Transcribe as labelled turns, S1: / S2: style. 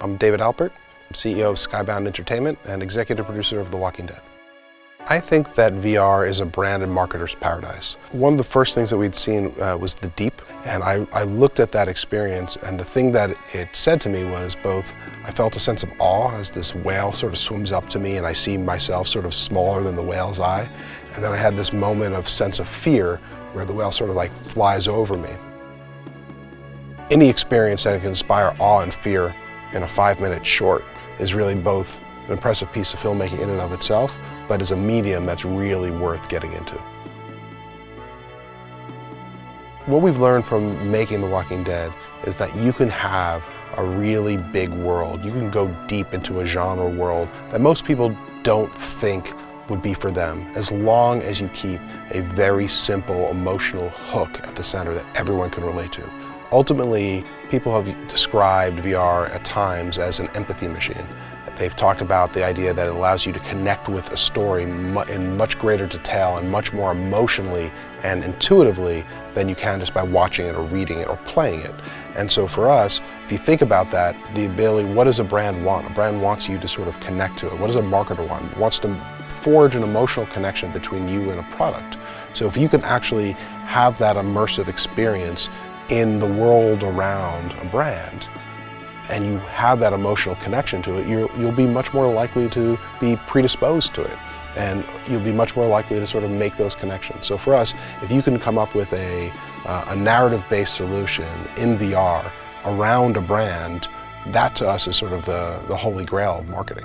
S1: I'm David Alpert, CEO of Skybound Entertainment and executive producer of The Walking Dead. I think that VR is a brand and marketer's paradise. One of the first things that we'd seen was the Deep, and I looked at that experience, and the thing that it said to me was both, I felt a sense of awe as this whale sort of swims up to me and I see myself sort of smaller than the whale's eye, and then I had this moment of sense of fear where the whale sort of like flies over me. Any experience that can inspire awe and fear in a 5-minute short is really both an impressive piece of filmmaking in and of itself, but is a medium that's really worth getting into. What we've learned from making The Walking Dead is that you can have a really big world. You can go deep into a genre world that most people don't think would be for them, as long as you keep a very simple emotional hook at the center that everyone can relate to. Ultimately, people have described VR at times as an empathy machine. They've talked about the idea that it allows you to connect with a story in much greater detail and much more emotionally and intuitively than you can just by watching it or reading it or playing it. And so for us, if you think about that, the ability, what does a brand want? A brand wants you to sort of connect to it. What does a marketer want? It wants to forge an emotional connection between you and a product. So if you can actually have that immersive experience in the world around a brand, and you have that emotional connection to it, you'll be much more likely to be predisposed to it, and you'll be much more likely to sort of make those connections. So for us, if you can come up with a narrative-based solution in VR around a brand, that to us is sort of the holy grail of marketing.